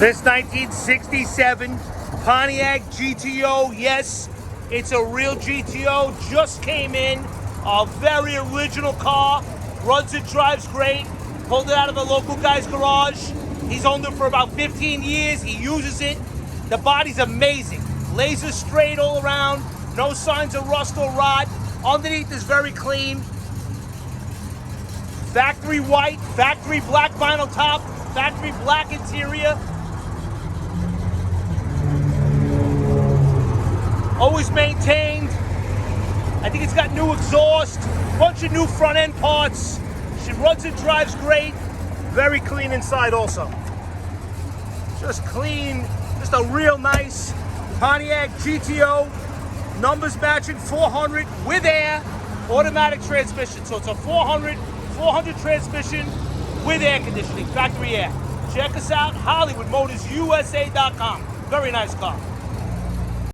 This 1967 Pontiac GTO, yes, it's a real GTO, just came in, a very original car, runs it, drives great, pulled it out of a local guy's garage. He's owned it for about 15 years, he uses it. The body's amazing, laser straight all around, no signs of rust or rot. Underneath is very clean. Factory white, factory black vinyl top, factory black interior. Always maintained. I think it's got new exhaust, bunch of new front end parts. She runs and drives great. Very clean inside also. Just clean, just a real nice Pontiac GTO. Numbers matching 400 with air, automatic transmission. So it's a 400 transmission with air conditioning, factory air. Check us out, HollywoodMotorsUSA.com. Very nice car.